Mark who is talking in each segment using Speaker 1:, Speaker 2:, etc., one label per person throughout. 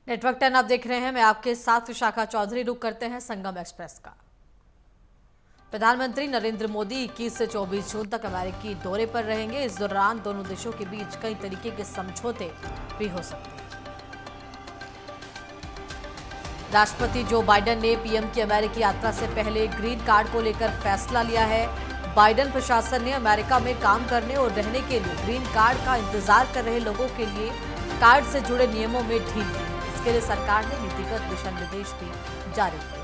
Speaker 1: Network 10 आप देख रहे हैं। मैं आपके साथ विशाखा चौधरी। रुक करते हैं संगम एक्सप्रेस का। प्रधानमंत्री नरेंद्र मोदी 21 से 24 जून तक अमेरिकी दौरे पर रहेंगे। इस दौरान दोनों देशों के बीच कई तरीके के समझौते भी हो सकते हैं। राष्ट्रपति जो बाइडेन ने पीएम की अमेरिकी यात्रा से पहले ग्रीन कार्ड को लेकर फैसला लिया है। बाइडेन प्रशासन ने अमेरिका में काम करने और रहने के लिए ग्रीन कार्ड का इंतजार कर रहे लोगों के लिए कार्ड से जुड़े नियमों में ढील दी। इसके लिए सरकार ने नीतिगत दिशा निर्देश भी जारी किए।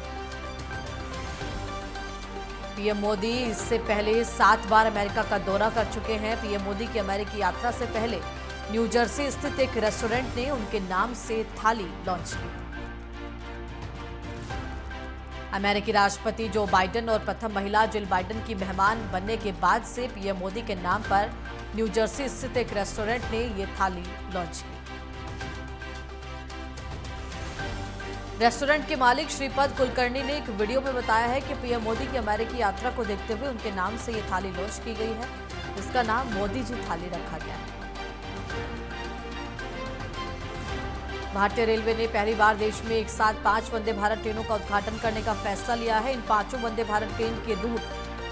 Speaker 1: पीएम मोदी इससे पहले 7 बार अमेरिका का दौरा कर चुके हैं। पीएम मोदी की अमेरिकी यात्रा से पहले न्यू जर्सी स्थित एक रेस्टोरेंट ने उनके नाम से थाली लॉन्च की। अमेरिकी राष्ट्रपति जो बाइडेन और प्रथम महिला जिल बाइडेन की मेहमान बनने के बाद से पीएम मोदी के नाम पर न्यू जर्सी स्थित एक रेस्टोरेंट ने यह थाली लॉन्च की। रेस्टोरेंट के मालिक श्रीपद कुलकर्णी ने एक वीडियो में बताया है कि पीएम मोदी की अमेरिकी यात्रा को देखते हुए उनके नाम से ये थाली लॉन्च की गई है। इसका नाम मोदी जी थाली रखा गया है। भारतीय रेलवे ने पहली बार देश में एक साथ 5 वंदे भारत ट्रेनों का उद्घाटन करने का फैसला लिया है। इन 5 वंदे भारत ट्रेन के रूट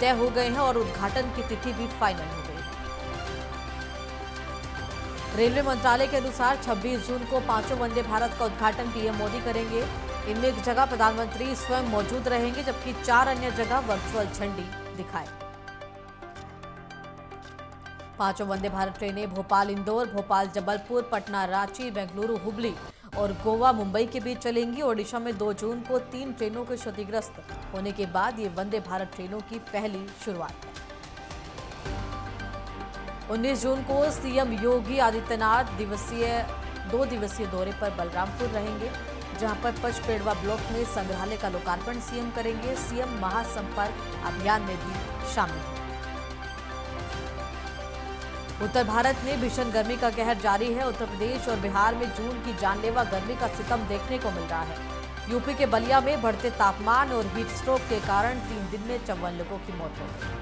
Speaker 1: तय हो गए हैं और उद्घाटन की तिथि भी फाइनल हो गई है। रेलवे मंत्रालय के अनुसार 26 जून को 5 वंदे भारत का उद्घाटन पीएम मोदी करेंगे। इनमें एक जगह प्रधानमंत्री स्वयं मौजूद रहेंगे, जबकि 4 अन्य जगह वर्चुअल झंडी दिखाए। 5 वंदे भारत ट्रेनें भोपाल इंदौर, भोपाल जबलपुर, पटना रांची, बेंगलुरु हुबली और गोवा मुंबई के बीच चलेंगी। ओडिशा में 2 जून को 3 ट्रेनों के क्षतिग्रस्त होने के बाद ये वंदे भारत ट्रेनों की पहली शुरुआत है। 19 जून को सीएम योगी आदित्यनाथ 2 दिवसीय दौरे पर बलरामपुर रहेंगे, जहां पर पचपेड़वा ब्लॉक में संग्रहालय का लोकार्पण सीएम करेंगे। सीएम महासंपर्क अभियान में भी शामिल हैं। उत्तर भारत में भीषण गर्मी का कहर जारी है। उत्तर प्रदेश और बिहार में जून की जानलेवा गर्मी का सितम देखने को मिल रहा है। यूपी के बलिया में बढ़ते तापमान और हीट स्ट्रोक के कारण 3 दिन में 54 लोगों की मौत हो गई।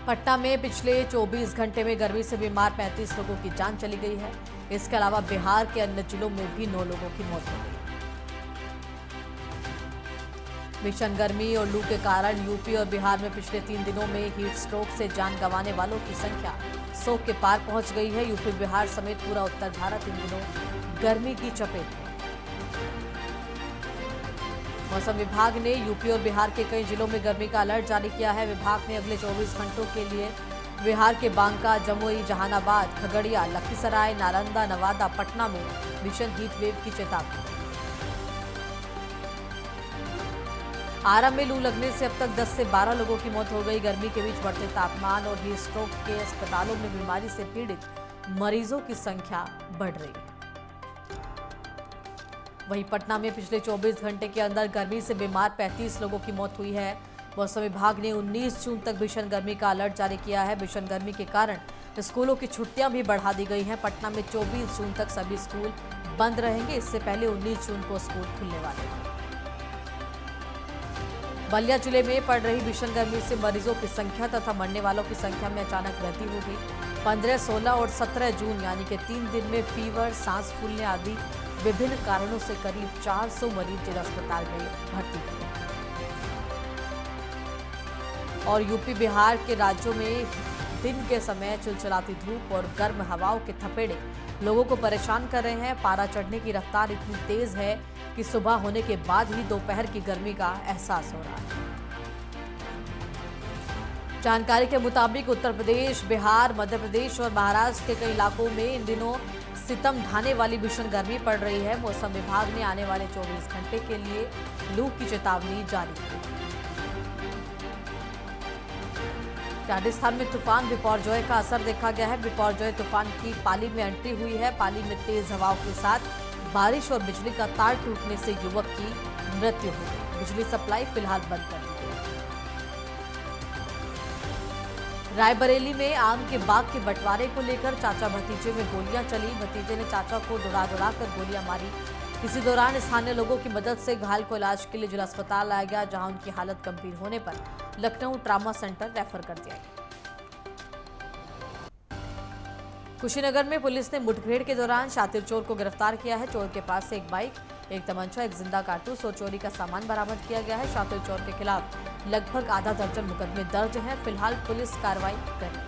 Speaker 1: पटना में पिछले 24 घंटे में गर्मी से बीमार 35 लोगों की जान चली गई है। इसके अलावा बिहार के अन्य जिलों में भी 9 लोगों की मौत हो गई। भीषण गर्मी और लू के कारण यूपी और बिहार में पिछले 3 दिनों में हीट स्ट्रोक से जान गंवाने वालों की संख्या 100 के पार पहुंच गई है। यूपी बिहार समेत पूरा उत्तर भारत इन दिनों गर्मी की चपेट में। मौसम विभाग ने यूपी और बिहार के कई जिलों में गर्मी का अलर्ट जारी किया है। विभाग ने अगले 24 घंटों के लिए बिहार के बांका, जमुई, जहानाबाद, खगड़िया, लखीसराय, नालंदा, नवादा, पटना में भीषण हीट वेव की चेतावनी। आरा में लू लगने से अब तक 10 से 12 लोगों की मौत हो गई। गर्मी के बीच बढ़ते तापमान और हीट स्ट्रोक के अस्पतालों में बीमारी से पीड़ित मरीजों की संख्या बढ़ रही है। वहीं पटना में पिछले 24 घंटे के अंदर गर्मी से बीमार 35 लोगों की मौत हुई है। मौसम विभाग ने 19 जून तक भीषण गर्मी का अलर्ट जारी किया है। भीषण गर्मी के कारण स्कूलों की छुट्टियां भी बढ़ा दी गई हैं। पटना में 24 जून तक सभी स्कूल बंद रहेंगे। इससे पहले 19 जून को स्कूल खुलने वाले हैं। बलिया जिले में पड़ रही भीषण गर्मी से मरीजों की संख्या तथा मरने वालों की संख्या में अचानक वृद्धि हो गई। 15, 16 और 17 जून यानी कि 3 दिन में फीवर, सांस फूलने आदि विभिन्न कारणों से करीब 400 मरीज जिला अस्पताल में भर्ती हुए। और यूपी बिहार के राज्यों में दिन के समय चिलचिलाती धूप और गर्म हवाओं के थपेड़े लोगों को परेशान कर रहे हैं। पारा चढ़ने की रफ्तार इतनी तेज है कि सुबह होने के बाद ही दोपहर की गर्मी का एहसास हो रहा है। जानकारी के मुताबिक उत्तर प्रदेश, बिहार, मध्य प्रदेश और महाराष्ट्र के कई इलाकों में इन दिनों सितम ढाने वाली भीषण गर्मी पड़ रही है। मौसम विभाग ने आने वाले 24 घंटे के लिए लू की चेतावनी जारी की। राजस्थान में तूफान बिपरजॉय का असर देखा गया है। बिपरजॉय तूफान की पाली में एंट्री हुई है। पाली में तेज हवाओं के साथ बारिश और बिजली का तार टूटने से युवक की मृत्यु हो गई। बिजली सप्लाई फिलहाल बंद कर दी गई। रायबरेली में आम के बाग के बंटवारे को लेकर चाचा भतीजे में गोलियां चली। भतीजे ने चाचा को दौड़ा कर गोलियां मारी। इसी दौरान स्थानीय लोगों की मदद से घायल को इलाज के लिए जिला अस्पताल लाया गया, जहां उनकी हालत गंभीर होने पर लखनऊ ट्रामा सेंटर रेफर कर दिया गया। कुशीनगर में पुलिस ने मुठभेड़ के दौरान शातिर चोर को गिरफ्तार किया है। चोर के पास से एक बाइक, एक तमंचा, एक जिंदा कारतूस और चोरी का सामान बरामद किया गया है। शातिर चोर के खिलाफ लगभग आधा दर्जन मुकदमे दर्ज हैं। फिलहाल पुलिस कार्रवाई कर रही है।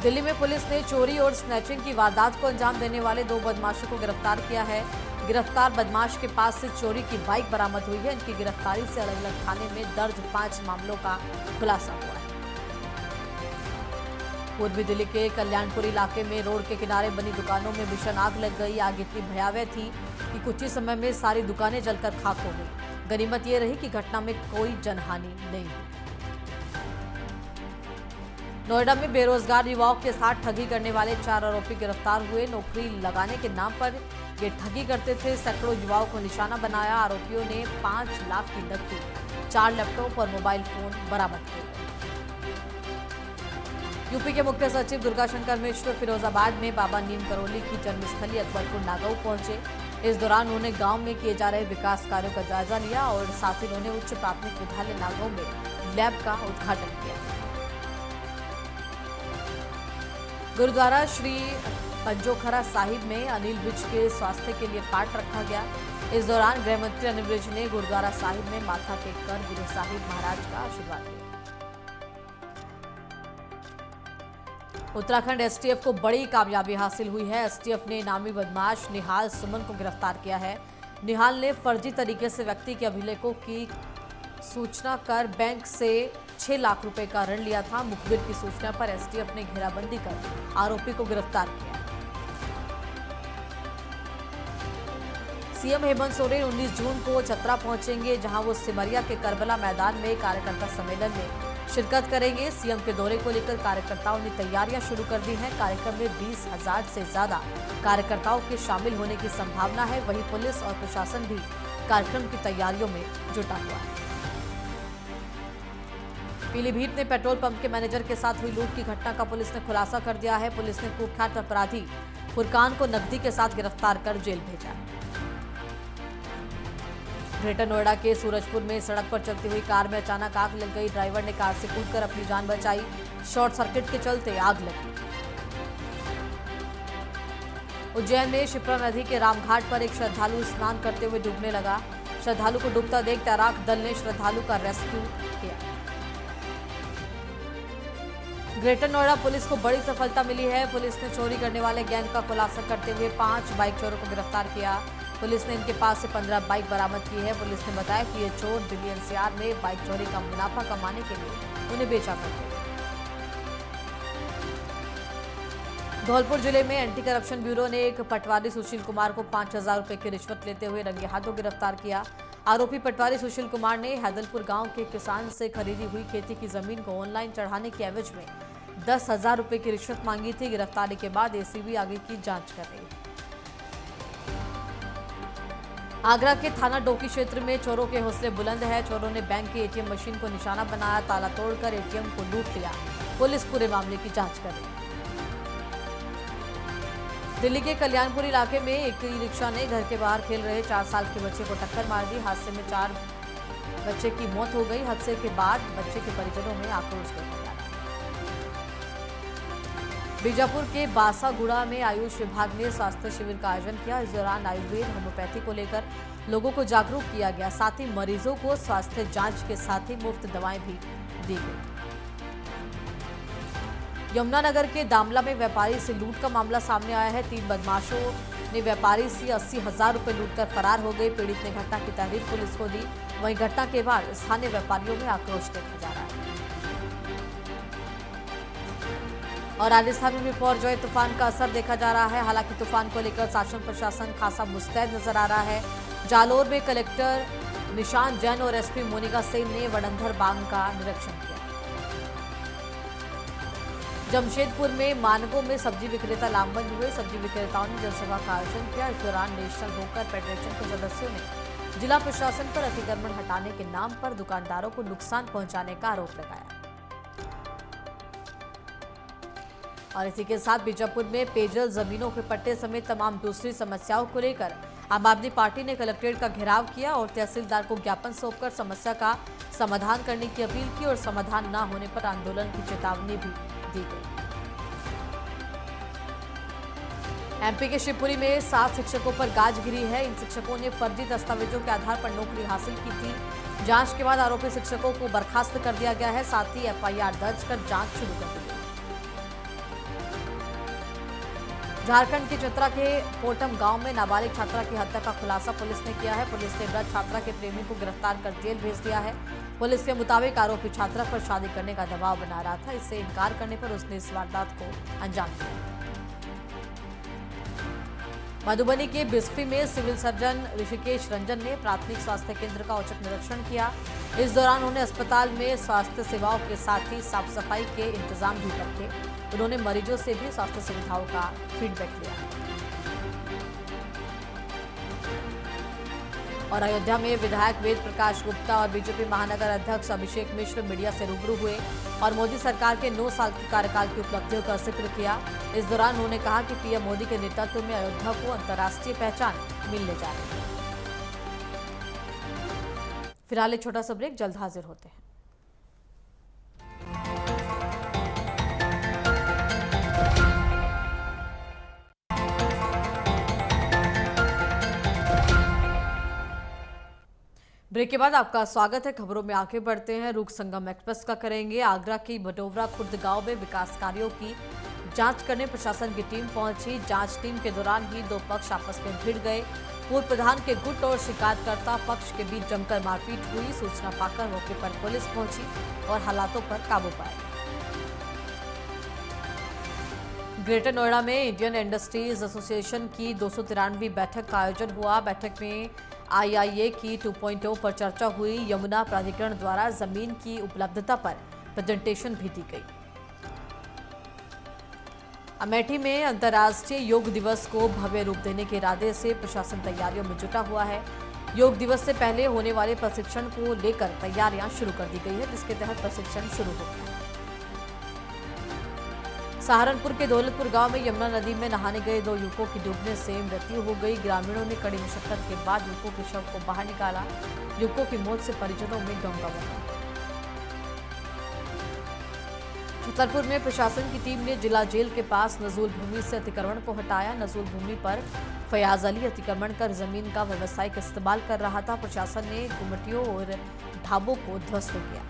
Speaker 1: दिल्ली में पुलिस ने चोरी और स्नैचिंग की वारदात को अंजाम देने वाले 2 बदमाशों को गिरफ्तार किया है। गिरफ्तार बदमाश के पास से चोरी की बाइक बरामद हुई है। इनकी गिरफ्तारी से अलग अलग थाने में दर्ज 5 मामलों का खुलासा हुआ है। पूर्वी दिल्ली के कल्याणपुर इलाके में रोड के किनारे बनी दुकानों में भीषण आग लग गई। आग इतनी भयावह थी कि कुछ ही समय में सारी दुकानें जलकर खाक हो गई। गनीमत ये रही कि घटना में कोई जनहानि नहीं हुई। नोएडा में बेरोजगार युवाओं के साथ ठगी करने वाले 4 आरोपी गिरफ्तार हुए। नौकरी लगाने के नाम पर ये ठगी करते थे। सैकड़ों युवाओं को निशाना बनाया। आरोपियों ने 5 लाख की नकदी, 4 लैपटॉप और मोबाइल फोन बरामद किए। यूपी के मुख्य सचिव दुर्गा शंकर मिश्र फिरोजाबाद में बाबा नीम करोली की जन्मस्थली अकबरपुर नागऊ पहुंचे। इस दौरान उन्होंने गांव में किए जा रहे विकास कार्यों का जायजा लिया और साथ ही उन्होंने उच्च प्राथमिक विद्यालय नागऊ में लैब का उद्घाटन किया। गुरुद्वारा श्री पंजोखरा साहिब में अनिल विज के स्वास्थ्य के लिए पाठ रखा गया। इस दौरान गृह मंत्री अनिल विज ने गुरुद्वारा साहिब में माथा टेककर गुरु साहिब महाराज का आशीर्वाद लिया। उत्तराखंड एसटीएफ को बड़ी कामयाबी हासिल हुई है। एसटीएफ ने इनामी बदमाश निहाल सुमन को गिरफ्तार किया है। निहाल ने फर्जी तरीके से व्यक्ति के अभिलेखों की सूचना कर बैंक से 6 लाख रुपए का ऋण लिया था। मुखबिर की सूचना पर एसटीएफ ने घेराबंदी कर आरोपी को गिरफ्तार किया। सीएम हेमंत सोरेन 19 जून को चतरा पहुंचेंगे, जहां वो सिमरिया के करबला मैदान में कार्यकर्ता सम्मेलन में शिरकत करेंगे। सीएम के दौरे को लेकर कार्यकर्ताओं ने तैयारियां शुरू कर दी हैं। कार्यक्रम में 20,000 से ज्यादा कार्यकर्ताओं के शामिल होने की संभावना है। वहीं पुलिस और प्रशासन भी कार्यक्रम की तैयारियों में जुटा हुआ है। पीलीभीत में पेट्रोल पंप के मैनेजर के साथ हुई लूट की घटना का पुलिस ने खुलासा कर दिया है। पुलिस ने कुख्यात अपराधी फुरकान को नकदी के साथ गिरफ्तार कर जेल भेजा है। ग्रेटर नोएडा के सूरजपुर में सड़क पर चलती हुई कार में अचानक आग लग गई। ड्राइवर ने कार से कूदकर अपनी जान बचाई। शॉर्ट सर्किट के चलते आग लगी। उज्जैन में शिप्रा नदी के रामघाट पर एक श्रद्धालु स्नान करते हुए डूबने लगा। श्रद्धालु को डूबता देख तैराक दल ने श्रद्धालु का रेस्क्यू किया। ग्रेटर नोएडा पुलिस को बड़ी सफलता मिली है। पुलिस ने चोरी करने वाले गैंग का खुलासा करते हुए 5 बाइक चोरों को गिरफ्तार किया। पुलिस ने इनके पास से 15 बाइक बरामद की है। पुलिस ने बताया कि ये चोर दिल्ली एनसीआर में बाइक चोरी का मुनाफा कमाने के लिए उन्हें बेचा करते थे। धौलपुर जिले में एंटी करप्शन ब्यूरो ने एक पटवारी सुशील कुमार को 5,000 रुपए की रिश्वत लेते हुए रंगे हाथों गिरफ्तार किया। आरोपी पटवारी सुशील कुमार ने हैदलपुर गांव के किसान से खरीदी हुई खेती की जमीन को ऑनलाइन चढ़ाने के एवज में 10,000 रुपए की रिश्वत मांगी थी। गिरफ्तारी के बाद एसीबी आगे की जांच कर रही है। आगरा के थाना डोकी क्षेत्र में चोरों के हौसले बुलंद है। चोरों ने बैंक की एटीएम मशीन को निशाना बनाया, ताला तोड़कर एटीएम को लूट लिया। पुलिस पूरे मामले की जांच कर रही है। दिल्ली के कल्याणपुर इलाके में एक ई रिक्शा ने घर के बाहर खेल रहे 4 साल के बच्चे को टक्कर मार दी। हादसे में 4 बच्चे की मौत हो गई। हादसे के बाद बच्चे के परिजनों में आक्रोश देखा गया। बीजापुर के बासागुड़ा में आयुष विभाग ने स्वास्थ्य शिविर का आयोजन किया। इस दौरान आयुर्वेद होम्योपैथी को लेकर लोगों को जागरूक किया गया। साथ ही मरीजों को स्वास्थ्य जांच के साथ ही मुफ्त दवाएं भी दी गई। यमुनानगर के दामला में व्यापारी से लूट का मामला सामने आया है। 3 बदमाशों ने व्यापारी से 80,000 रुपए लूटकर फरार हो गए। पीड़ित ने घटना की तहरीर पुलिस को दी। वहीं घटना के बाद स्थानीय व्यापारियों में आक्रोश देखा जा रहा है। और राजस्थान में भी बिपरजॉय तूफान का असर देखा जा रहा है। हालांकि तूफान को लेकर शासन प्रशासन खासा मुस्तैद नजर आ रहा है। जालोर में कलेक्टर निशांत जैन और एसपी मोनिका सेन ने वडंधर बांध का निरीक्षण किया। जमशेदपुर में मानगो में सब्जी विक्रेता लामबंद हुए। सब्जी विक्रेताओं ने जनसभा का आयोजन किया। इस दौरान नेशनल होकर फेडरेशन के सदस्यों ने जिला प्रशासन पर अतिक्रमण हटाने के नाम पर दुकानदारों को नुकसान पहुंचाने का आरोप लगाया। और इसी के साथ बीजापुर में पेयजल जमीनों के पट्टे समेत तमाम दूसरी समस्याओं को लेकर आम आदमी पार्टी ने कलेक्ट्रेट का घेराव किया और तहसीलदार को ज्ञापन सौंपकर समस्या का समाधान करने की अपील की और समाधान न होने पर आंदोलन की चेतावनी भी दी गई। एमपी के शिवपुरी में 7 शिक्षकों पर गाज गिरी है। इन शिक्षकों ने फर्जी दस्तावेजों के आधार पर नौकरी हासिल की थी। जांच के बाद आरोपी शिक्षकों को बर्खास्त कर दिया गया है। साथ ही एफआईआर दर्ज कर जांच शुरू कर दी गई। झारखंड के चतरा के पोटम गांव में नाबालिग छात्रा की हत्या का खुलासा पुलिस ने किया है। पुलिस ने मृत छात्रा के प्रेमी को गिरफ्तार कर जेल भेज दिया है। पुलिस के मुताबिक आरोपी छात्रा पर शादी करने का दबाव बना रहा था। इससे इनकार करने पर उसने इस वारदात को अंजाम दिया। मधुबनी के बिस्फी में सिविल सर्जन ऋषिकेश रंजन ने प्राथमिक स्वास्थ्य केंद्र का औचक निरीक्षण किया। इस दौरान उन्होंने अस्पताल में स्वास्थ्य सेवाओं के साथ ही साफ सफाई के इंतजाम भी रखे। उन्होंने मरीजों से भी स्वास्थ्य सुविधाओं का फीडबैक लिया। और अयोध्या में विधायक वेद प्रकाश गुप्ता और बीजेपी महानगर अध्यक्ष अभिषेक मिश्र मीडिया से रूबरू हुए और मोदी सरकार के 9 साल के कार्यकाल की उपलब्धियों का जिक्र किया। इस दौरान उन्होंने कहा कि पीएम मोदी के नेतृत्व में अयोध्या को अंतर्राष्ट्रीय पहचान मिलने जा रही है। फिलहाल एक छोटा सा ब्रेक, जल्द हाजिर होते हैं। ब्रेक के बाद आपका स्वागत है। खबरों में आगे बढ़ते हैं। रुख संगम एक्सप्रेस का करेंगे। आगरा की बटोवरा खुर्द गांव में विकास कार्यों की जांच करने प्रशासन की टीम पहुंची। जांच टीम के दौरान ही 2 पक्ष आपस में भिड़ गए। पूर्व प्रधान के गुट और शिकायतकर्ता पक्ष के बीच जमकर मारपीट हुई। सूचना पाकर मौके पर पुलिस पहुंची और हालातों पर काबू पाया। ग्रेटर नोएडा में इंडियन इंडस्ट्रीज एसोसिएशन की 293वीं बैठक का आयोजन हुआ। बैठक में आईआईए की 2.0 पर चर्चा हुई। यमुना प्राधिकरण द्वारा जमीन की उपलब्धता पर प्रेजेंटेशन भी दी गई। अमेठी में अंतर्राष्ट्रीय योग दिवस को भव्य रूप देने के इरादे से प्रशासन तैयारियों में जुटा हुआ है। योग दिवस से पहले होने वाले प्रशिक्षण को लेकर तैयारियां शुरू कर दी गई है, जिसके तहत प्रशिक्षण शुरू होगा। सहारनपुर के दौलतपुर गांव में यमुना नदी में नहाने गए 2 युवकों की डूबने से मृत्यु हो गई। ग्रामीणों ने कड़ी मशक्कत के बाद युवकों के शव को बाहर निकाला। युवकों की मौत से परिजनों में गम का बहा। छतरपुर में प्रशासन की टीम ने जिला जेल के पास नजूल भूमि से अतिक्रमण को हटाया। नजूल भूमि पर फयाज अली अतिक्रमण कर जमीन का व्यावसायिक इस्तेमाल कर रहा था। प्रशासन ने गुमटियों और ढाबों को ध्वस्त किया।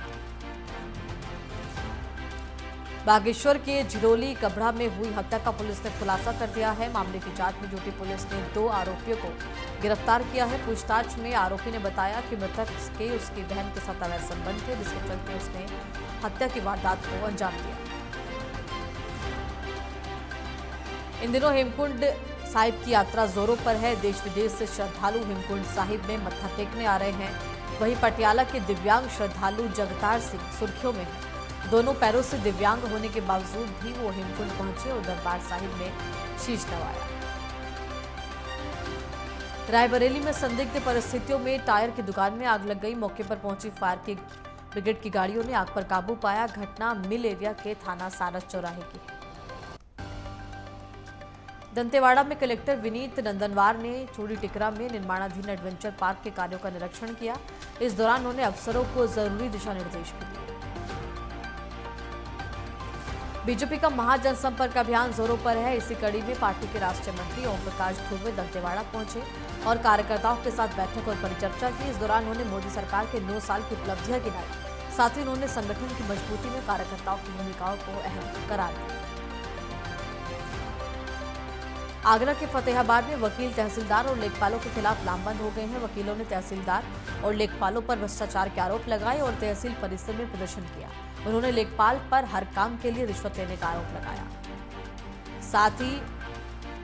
Speaker 1: बागेश्वर के झिरोली कबड़ा में हुई हत्या का पुलिस ने खुलासा कर दिया है। मामले की जांच में जुटी पुलिस ने 2 आरोपियों को गिरफ्तार किया है। पूछताछ में आरोपी ने बताया कि मृतक के उसकी बहन के साथ अवैध संबंध थे, जिसके चलते उसने हत्या की वारदात को अंजाम दिया। इन दिनों हेमकुंड साहिब की यात्रा जोरों पर है। देश विदेश से श्रद्धालु हेमकुंड साहिब में मत्था टेकने आ रहे हैं। वहीं पटियाला के दिव्यांग श्रद्धालु जगतार सिंह सुर्खियों में है। दोनों पैरों से दिव्यांग होने के बावजूद भी वो हेमकुंड पहुंचे और दरबार साहिब में शीश नवाया। रायबरेली में संदिग्ध परिस्थितियों में टायर की दुकान में आग लग गई। मौके पर पहुंची फायर ब्रिगेड की गाड़ियों ने आग पर काबू पाया। घटना मिल एरिया के थाना सारस चौराहे की। दंतेवाड़ा में कलेक्टर विनीत नंदनवार ने चूड़ी टिकरा में निर्माणाधीन एडवेंचर पार्क के कार्यों का निरीक्षण किया। इस दौरान उन्होंने अफसरों को जरूरी दिशा निर्देश भी दिए। बीजेपी का महाजनसंपर्क अभियान जोरों पर है। इसी कड़ी में पार्टी के राष्ट्रीय मंत्री ओम प्रकाश धुर्वे दंतेवाड़ा पहुंचे और कार्यकर्ताओं के साथ बैठक और परिचर्चा की। इस दौरान उन्होंने मोदी सरकार के 9 साल की उपलब्धियां गिनाई। साथ ही उन्होंने संगठन की मजबूती में कार्यकर्ताओं की भूमिकाओं को अहम करार दिया। आगरा के फतेहाबाद में वकील, तहसीलदार और लेखपालों के खिलाफ लामबंद हो गए हैं। वकीलों ने तहसीलदार और लेखपालों पर भ्रष्टाचार के आरोप लगाए और तहसील परिसर में प्रदर्शन किया। उन्होंने लेखपाल पर हर काम के लिए रिश्वत लेने का आरोप लगाया। साथ ही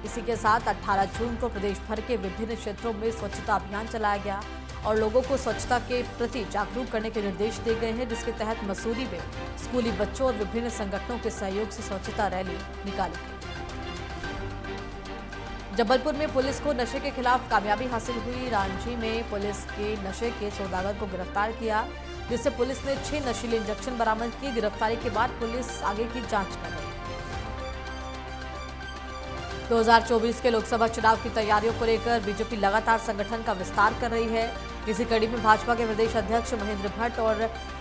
Speaker 1: इसी के साथ 18 जून को प्रदेश भर के विभिन्न क्षेत्रों में स्वच्छता अभियान चलाया गया और लोगों को स्वच्छता के प्रति जागरूक करने के निर्देश दिए गए हैं, जिसके तहत मसूरी में स्कूली बच्चों और विभिन्न संगठनों के सहयोग से स्वच्छता रैली निकाली गई। जबलपुर में पुलिस को नशे के खिलाफ कामयाबी हासिल हुई। रांची में पुलिस के नशे के सौदागर को गिरफ्तार किया, जिससे पुलिस ने 6 नशीले इंजेक्शन बरामद किए। गिरफ्तारी के बाद पुलिस आगे की जांच कर रही है। 2024 के लोकसभा चुनाव की तैयारियों को लेकर बीजेपी लगातार संगठन का विस्तार कर रही है। इसी कड़ी में भाजपा के प्रदेश अध्यक्ष महेंद्र भट्ट और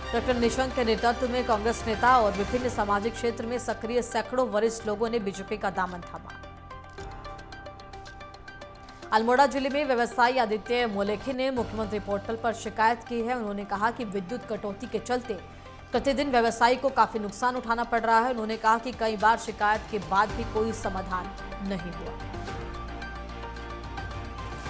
Speaker 1: डॉक्टर निशंक के नेतृत्व में कांग्रेस नेता और विभिन्न सामाजिक क्षेत्र में सक्रिय सैकड़ों वरिष्ठ लोगों ने बीजेपी का दामन थामा। अल्मोड़ा जिले में व्यवसायी आदित्य मोलेखे ने मुख्यमंत्री पोर्टल पर शिकायत की है। उन्होंने कहा कि विद्युत कटौती के चलते प्रतिदिन व्यवसायी को काफी नुकसान उठाना पड़ रहा है। उन्होंने कहा कि कई बार शिकायत के बाद भी कोई समाधान नहीं हुआ।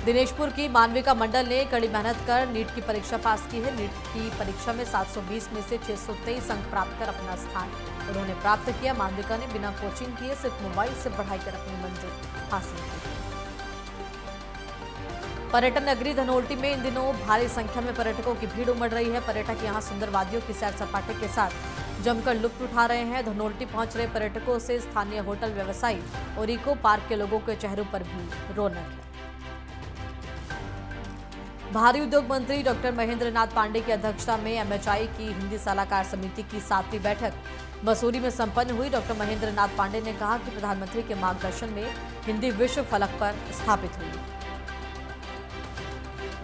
Speaker 1: दिनेशपुर की मानविका मंडल ने कड़ी मेहनत कर नीट की परीक्षा पास की है। नीट की परीक्षा में 720 में से 623 अंक प्राप्त कर अपना स्थान उन्होंने प्राप्त किया। मानविका ने बिना कोचिंग किए सिर्फ मोबाइल से पढ़ाई कर अपनी मंजिल हासिल की। पर्यटन नगरी धनोल्टी में इन दिनों भारी संख्या में पर्यटकों की भीड़ उमड़ रही है। पर्यटक यहां सुंदर वादियों की सैर सपाटे के साथ जमकर लुत्फ उठा रहे हैं। धनोल्टी पहुंच रहे पर्यटकों से स्थानीय होटल व्यवसायी और इको पार्क के लोगों के चेहरों पर भी रौनक है। भारी उद्योग मंत्री डॉक्टर महेंद्र नाथ पांडे की अध्यक्षता में एमएचआई की हिंदी सलाहकार समिति की 7वीं बैठक मसूरी में संपन्न हुई। डॉक्टर महेंद्र नाथ पांडे ने कहा कि प्रधानमंत्री के मार्गदर्शन में हिंदी विश्व फलक पर स्थापित हुई।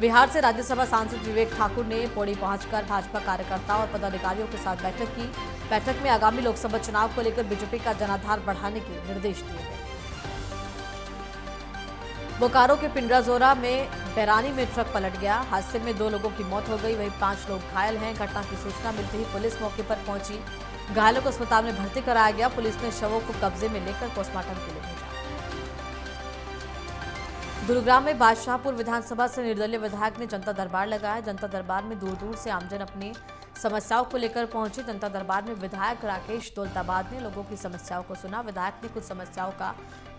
Speaker 1: बिहार से राज्यसभा सांसद विवेक ठाकुर ने पौड़ी पहुंचकर भाजपा कार्यकर्ताओं और पदाधिकारियों के साथ बैठक की। बैठक में आगामी लोकसभा चुनाव को लेकर बीजेपी का जनाधार बढ़ाने के निर्देश दिए गए। बोकारो के पिंडराजोरा में बैरानी में ट्रक पलट गया। हादसे में 2 लोगों की मौत हो गई, वहीं 5 लोग घायल हैं। घटना की सूचना मिलते ही पुलिस मौके पर पहुंची। घायलों को अस्पताल में भर्ती कराया गया। पुलिस ने शवों को कब्जे में लेकर पोस्टमार्टम के लिए भेजा। गुरुग्राम में बादशाहपुर विधानसभा से निर्दलीय विधायक ने जनता दरबार लगाया। जनता दरबार में दूर दूर से आमजन अपनी समस्याओं को लेकर पहुंचे। जनता दरबार में विधायक राकेश दौलताबाद ने लोगों की समस्याओं को सुना। विधायक ने कुछ समस्याओं का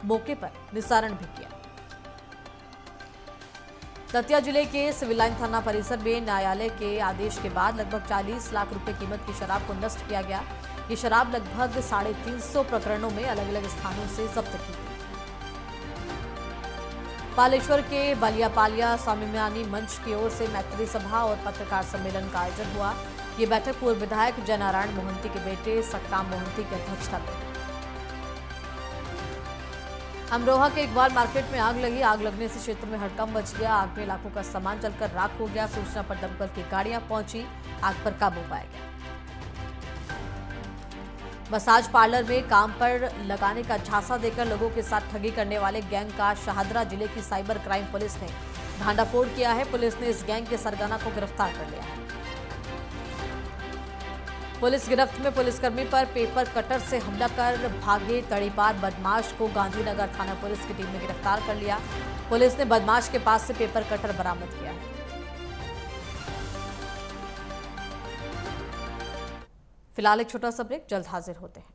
Speaker 1: मौके पर निस्तारण भी किया। दतिया जिले के सिविल लाइन थाना परिसर में न्यायालय के आदेश के बाद लगभग 40 लाख रुपए कीमत की शराब को नष्ट किया गया। ये शराब लगभग 350 प्रकरणों में अलग अलग स्थानों से जब्त की गई। बालेश्वर के बलियापालिया स्वाभिमानी मंच की ओर से मैत्री सभा और पत्रकार सम्मेलन का आयोजन हुआ। ये बैठक पूर्व विधायक जयनारायण मोहंती के बेटे सत्ताम मोहंती की अध्यक्षता में। अमरोहा के इकबाल मार्केट में आग लगी। आग लगने से क्षेत्र में हड़कंप मच गया। आग में लाखों का सामान जलकर राख हो गया। सूचना पर दमकल की गाड़ियां पहुंची, आग पर काबू पाया गया। मसाज पार्लर में काम पर लगाने का झांसा देकर लोगों के साथ ठगी करने वाले गैंग का शाहदरा जिले की साइबर क्राइम पुलिस ने भांडाफोड़ किया है। पुलिस ने इस गैंग के सरगना को गिरफ्तार कर लिया है। पुलिस गिरफ्त में पुलिसकर्मी पर पेपर कटर से हमला कर भागे तड़ीपार बदमाश को गांधीनगर थाना पुलिस की टीम ने गिरफ्तार कर लिया। पुलिस ने बदमाश के पास से पेपर कटर बरामद किया है। फिलहाल एक छोटा सा ब्रेक, जल्द हाजिर होते हैं।